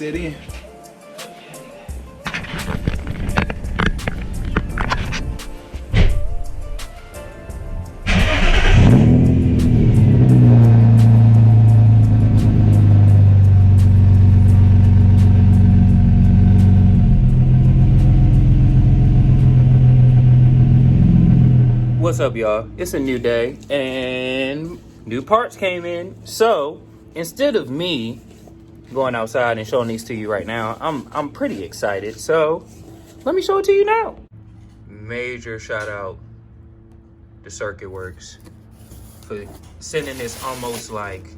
set in. What's up, y'all? It's a new day and new parts came in. So instead of me going outside and showing these to you right now, I'm pretty excited. So let me show it to you now. Major shout out to Circuit Werks for sending this almost like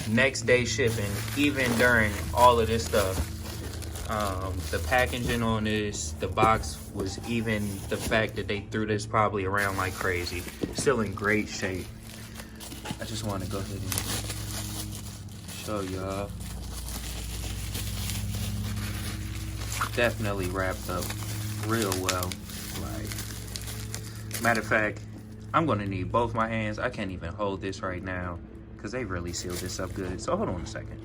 next day shipping, even during all of this stuff. The packaging on this, the box was, even the fact that they threw this probably around like crazy, still in great shape. I just want to go ahead and show y'all. Definitely wrapped up real well. Like, matter of fact, I'm gonna need both my hands. I can't even hold this right now because they really sealed this up good. So hold on a second.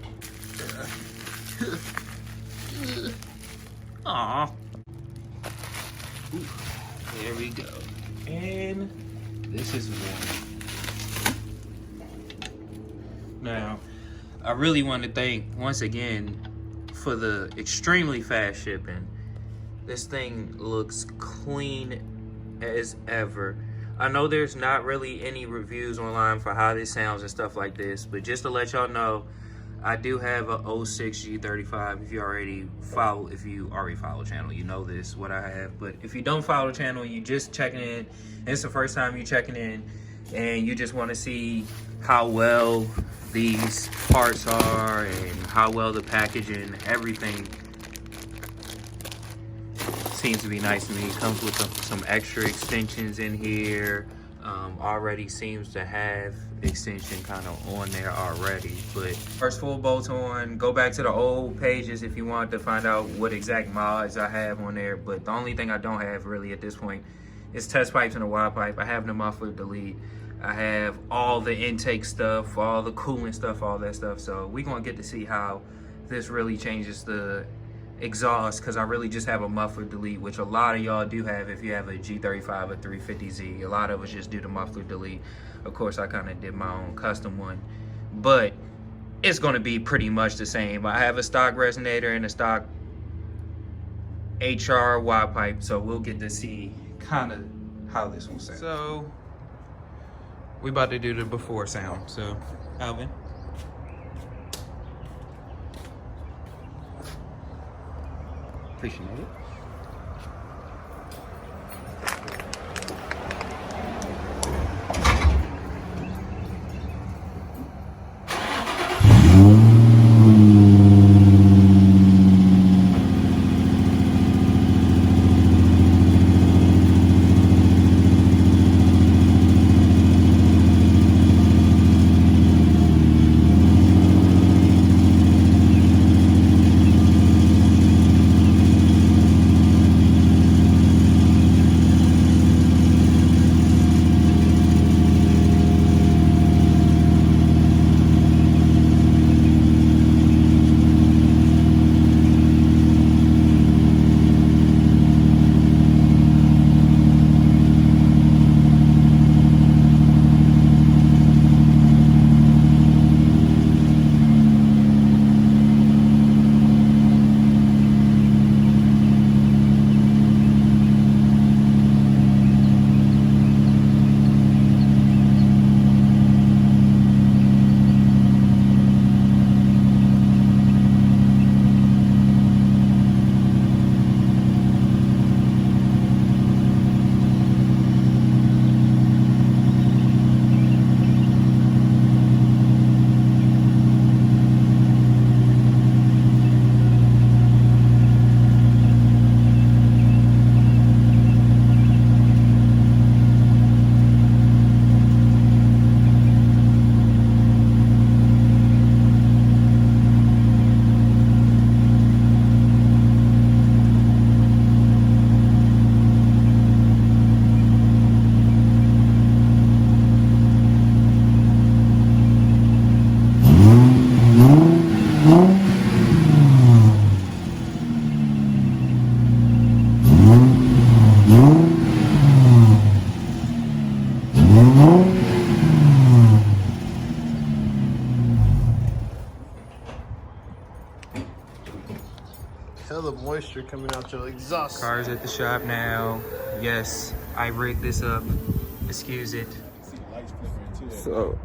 Aw. There we go. And this is one. Now, I really want to thank, once again, for the extremely fast shipping. This thing looks clean as ever. I know there's not really any reviews online for how this sounds and stuff like this, but just to let y'all know, I do have a 06 G35. If you already follow the channel, you know this, what I have. But if you don't follow the channel, you just checking in, and it's the first time you checking in, and you just want to see how well these parts are and how well the packaging, everything seems to be nice to me. It comes with some extra extensions in here. Already seems to have extension kind of on there already, but first full bolts on. Go back to the old pages if you want to find out what exact mods I have on there, but the only thing I don't have really at this point is test pipes and a wide pipe. I have the muffler delete. I have all the intake stuff, all the coolant stuff, all that stuff. So we're gonna get to see how this really changes the exhaust, because I really just have a muffler delete, which a lot of y'all do have if you have a G35 or 350Z. A lot of us just do the muffler delete. Of course, I kind of did my own custom one, but it's going to be pretty much the same. I have a stock resonator and a stock HR wide pipe, so we'll get to see kind of how this one sounds. So we about to do the before sound. So Alvin. Appreciate it. out your exhaust. Car's at the shop now. Yes, I rigged this up. Excuse it. So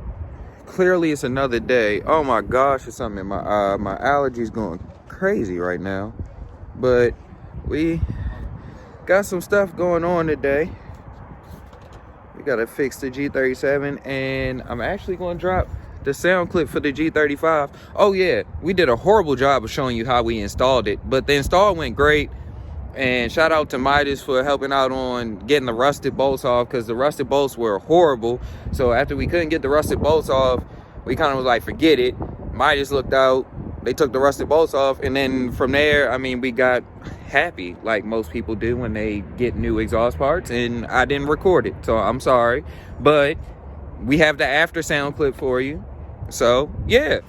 clearly it's another day. Oh my gosh, it's something in my eye. My allergies going crazy right now. But we got some stuff going on today. We gotta fix the G37, and I'm actually gonna drop the sound clip for the G35. Oh yeah, we did a horrible job of showing you how we installed it, but the install went great. And shout out to Midas for helping out on getting the rusted bolts off, because the rusted bolts were horrible. So after we couldn't get the rusted bolts off, we kind of was like, forget it. Midas looked out, they took the rusted bolts off, and then from there, I mean, we got happy like most people do when they get new exhaust parts, and I didn't record it, so I'm sorry. But we have the after sound clip for you. So yeah.